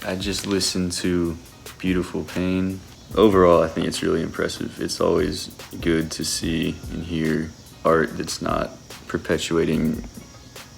I just listened to Beautiful Pain. Overall, I think it's really impressive. It's always good to see and hear art that's not perpetuating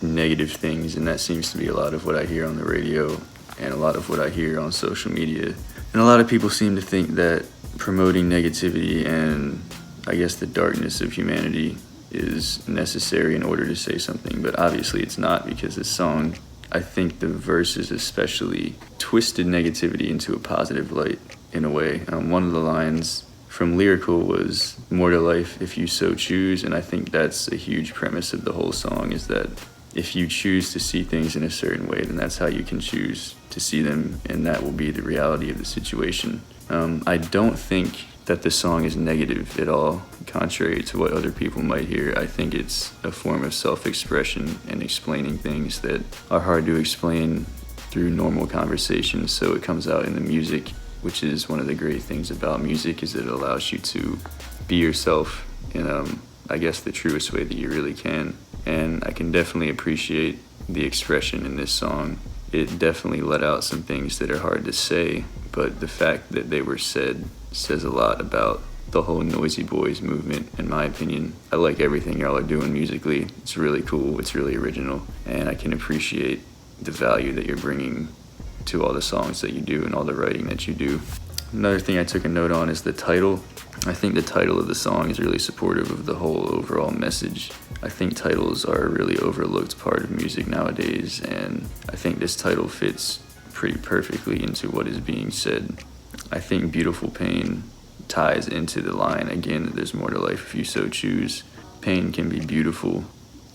negative things, and that seems to be a lot of what I hear on the radio and a lot of what I hear on social media. And a lot of people seem to think that promoting negativity and I guess the darkness of humanity is necessary in order to say something, but obviously it's not, because this song, I think the verses especially twisted negativity into a positive light in a way. One of the lines from Lyrical was "More to life if you so choose," and I think that's a huge premise of the whole song, is that if you choose to see things in a certain way, then that's how you can choose to see them, and that will be the reality of the situation. I don't think that the song is negative at all, contrary to what other people might hear. I think it's a form of self-expression and explaining things that are hard to explain through normal conversations, so it comes out in the music, which is one of the great things about music, is that it allows you to be yourself in, I guess, the truest way that you really can. And I can definitely appreciate the expression in this song. It definitely let out some things that are hard to say, but the fact that they were said says a lot about the whole Noisy Boys movement, in my opinion. I like everything y'all are doing musically. It's really cool, it's really original, and I can appreciate the value that you're bringing to all the songs that you do and all the writing that you do. Another thing I took a note on is the title. I think the title of the song is really supportive of the whole overall message. I think titles are a really overlooked part of music nowadays, and I think this title fits pretty perfectly into what is being said. I think Beautiful Pain ties into the line, again, that there's more to life if you so choose. Pain can be beautiful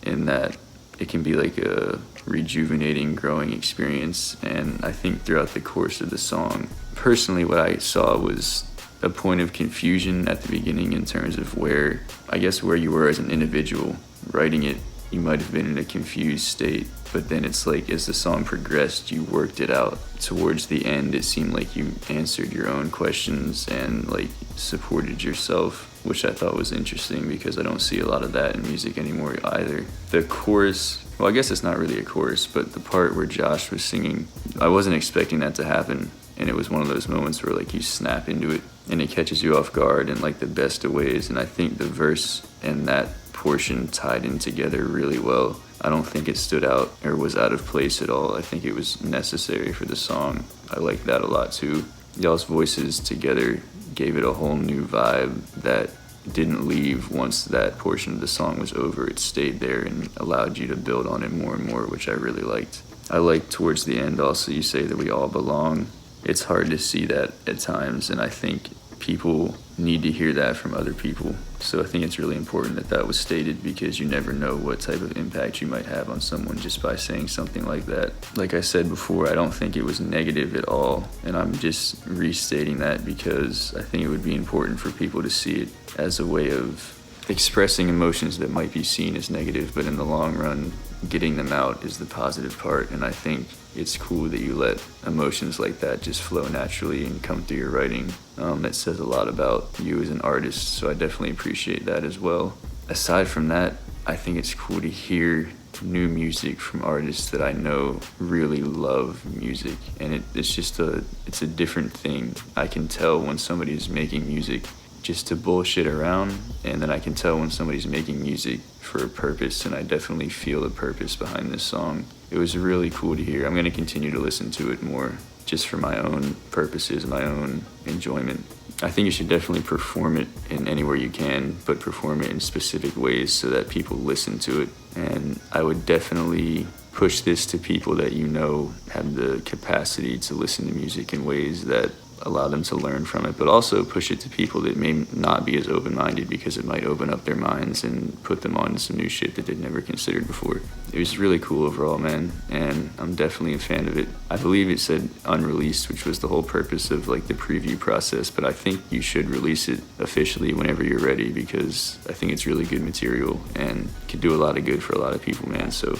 in that it can be like a rejuvenating, growing experience, and I think throughout the course of the song, personally what I saw was a point of confusion at the beginning in terms of where you were as an individual. Writing it, you might have been in a confused state, but then it's like as the song progressed, you worked it out. Towards the end, it seemed like you answered your own questions and like supported yourself, which I thought was interesting because I don't see a lot of that in music anymore either. The chorus, well, I guess it's not really a chorus, but the part where Josh was singing, I wasn't expecting that to happen, and it was one of those moments where like you snap into it and it catches you off guard in like the best of ways, and I think the verse and that portion tied in together really well. I don't think it stood out or was out of place at all. I think it was necessary for the song. I like that a lot too. Y'all's voices together gave it a whole new vibe that didn't leave once that portion of the song was over. It stayed there and allowed you to build on it more and more, which I really liked. I like towards the end also you say that we all belong. It's hard to see that at times, and I think people need to hear that from other people. So I think it's really important that that was stated, because you never know what type of impact you might have on someone just by saying something like that. Like I said before, I don't think it was negative at all, and I'm just restating that because I think it would be important for people to see it as a way of expressing emotions that might be seen as negative, but in the long run, getting them out is the positive part. And I think it's cool that you let emotions like that just flow naturally and come through your writing. That says a lot about you as an artist, so I definitely appreciate that as well. Aside from that, I think it's cool to hear new music from artists that I know really love music, and it's a different thing. I can tell when somebody's making music just to bullshit around, and then I can tell when somebody's making music for a purpose, and I definitely feel the purpose behind this song. It was really cool to hear. I'm going to continue to listen to it more just for my own purposes, my own enjoyment. I think you should definitely perform it in anywhere you can, but perform it in specific ways so that people listen to it. And I would definitely push this to people that you know have the capacity to listen to music in ways that allow them to learn from it, but also push it to people that may not be as open-minded, because it might open up their minds and put them on some new shit that they'd never considered before. It was really cool overall, man, and I'm definitely a fan of it. I believe it said unreleased, which was the whole purpose of like the preview process, but I think you should release it officially whenever you're ready, because I think it's really good material and could do a lot of good for a lot of people, man. So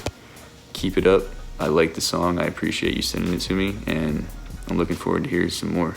keep it up. I like the song. I appreciate you sending it to me, and I'm looking forward to hearing some more.